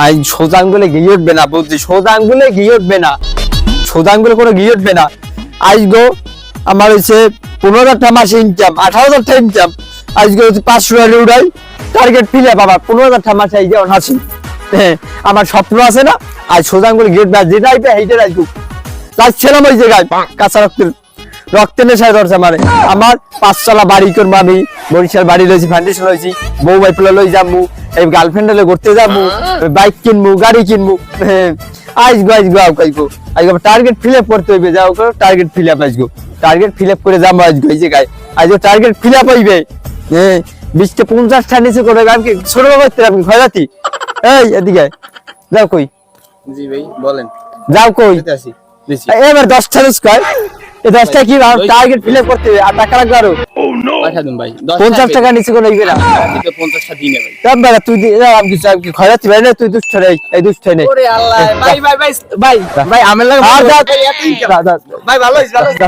I সোজা আঙ্গুলে ঘি উঠবে না, বলছি সোজা আঙ্গুলে ঘি উঠবে না, সোজা আঙ্গুলে কোনো ঘি উঠবে না। আজগো আমার হচ্ছে 15,000 মাসে ইনকাম, 18,000 ইনকাম, আজকে হচ্ছে 500 টাকা উড়াই, টার্গেট ফিলে বাবা 15,000 মাসে এই যেমন হাসি। হ্যাঁ আমার স্বপ্ন আছে না, আজ সোজা আঙ্গুলে ঘি উঠবে, যেটা আইবে সেইটা রাখবো। যাচ্ছিলাম ওই জায়গায় কাঁচা রক্তের নেশায় ধরছে আমার। আমার 5 তলা বাড়ি করবো আমি, বরিশাল বাড়ি লইছি, ফাউন্ডেশন লইছি, বউ ভাই পোলা লই যাবো, এই গার্লফ্রেন্ড ঘুরতে যাবো, বাইক কিনবো, গাড়ি কিনবো। আজগো টার্গেট ফিল আপ করতে হইবে, যাও টার্গেট ফিল আপ, আজগো টার্গেট ফিল আপ করে যাবো আজগো এই জায়গায়। আজগো টার্গেট ফিল আপ হইবে, 20-50 নিচে করবে। আমি কি ছোট করতে আমি খয়রাতি? এই এদিকে যাও কই? জি ভাই বলেন। যাও কই? এবার 10টা কয়, এই 10টা কি টার্গেট ফিল আপ করতে হবে, আর টাকা লাগবে আরো। পাঠা দিন ভাই, 50 টাকা নিচে করে এই গেলা 50টা দিনে ভাই। তবে বেলা তুই আমি কি খয়রাতি ভাই না, তুই দুষ্ট রে, এই দুষ্ট নেই। ওরে আল্লাহ ভাই ভাই ভাই ভাই ভাই আমার লাগে ভাই ভালো হইছে ভালো হইছে।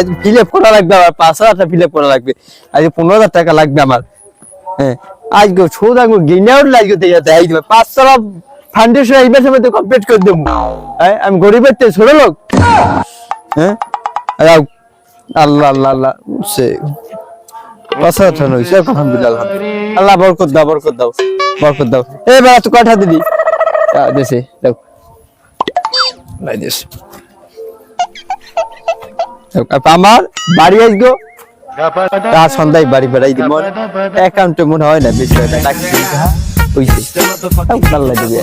আজ ফিল আপ করা লাগবে, আমার 5,000 টাকা ফিল আপ করা লাগবে, আজ 15,000 টাকা লাগবে আমার। হ্যাঁ আজকে সোজা গিনাও লাগবে, দেখাই দিবে 5 তলা ফাউন্ডেশন এই মাসের মধ্যে কমপ্লিট করে দেবো। হ্যাঁ আমি গরিবের থেকে ছোট লোক। হ্যাঁ আল্লাহ আল্লাহ আল্লাহ সে অসাধারণ হয়েছে, আলহামদুলিল্লাহ আলহামদুলিল্লাহ। আল্লাহ বরকত দাও, বরকত দাও, বরকত দাও। এই বেলা তুই কয়টা দিবি? দেশে দাও নাই দেশ। আমার বাড়ি আসবো, তার সন্ধ্যায় বাড়ি বেড়াই দিব, অ্যাকাউন্টে মনে হয় না বেশি হয় না, আল্লাহ দিবে।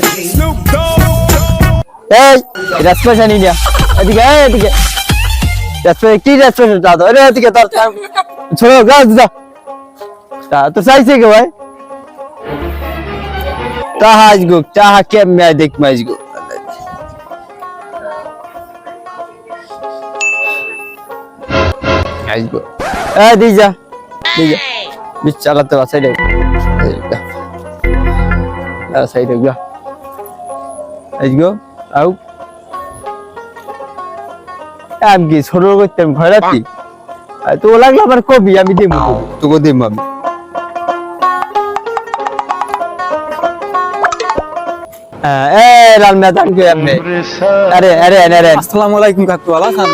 এই রাজপয়সা নিয়ে নিয়া এদিকে, এদিকে কি রাজপয়সা দাদা, আরে এদিকে তোর ছোট গাছ যা তা তো চাইছে কে ভাই? তাহা আসগো, তাহা কেমনে দেখবো আসগো। আসগো দি যা, দি যা বিচ চালাতে বা সাইডে সাইডে গা আসগো। আউ আমি কি ছোট করতাম খয়রাতি, তো লাগলে আমার কবি আমি দিব, তোকে দিব আমি। আসসালামু আলাইকুম কাকু, ভালো আছেন?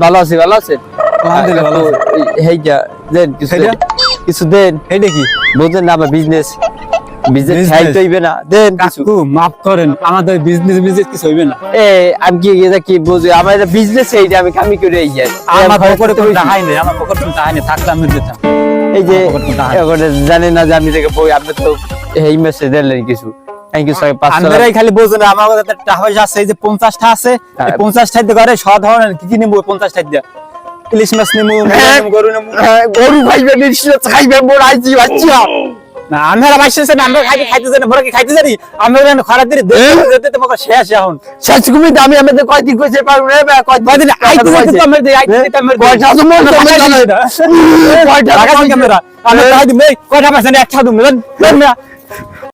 ভালো আছি, ভালো আছেন? আলহামদুলিল্লাহ ভালো আছি। হেইটা দেন কিছু দেন, এইটা কি বুঝলেন না আমার বিজনেস বিজনেস খাইতে হইবে না, দেন কিছু। কাকু মাফ করেন, আমাদের বিজনেস কিছু হইবে না। আমি কি এটা কি বুঝি, আমার বিজনেস এইটা আমি কামি করে এই যাই, আমার পকেটে কোনো টাকাই নেই, আমার পকেটে কোনো টাকা নেই, থাকলে আমি দিতাম। এই যে জানেন না যে আমি থেকে বই, আপনি তো এই মেসেজ দিলেন কিছু, আমি কিছু 500 আপনারাই খালি বোঝেন, আমার কাছে টাকা পয়সা আছে, এই যে 50টা আছে, এই 50টা দিয়ে ঘরে সব ধরনের কি কি নিব, 50টা দিয়ে ইলিশ মাছ নিব, গরু নিব, গরু খাইবে, নিশ্চয় খাইবে, মোর আইছি বাচ্চা না আমরা বাইসেছে না, আমরা খাইতে জানি, ভরে কি খাইতে জানি, আমরা খারাপ দিন দিতে তোমাকে শেষ এখন শেষ কমি দামি আমাদের কয়দিন কইছে পারবো না, কয়দিন আইতে তো আমরা দেই, আইতে আমরা কয়টা সময় কয়টা ক্যামেরা আমরা খাই দিই, কয়টা পাইছেন, একটা দিন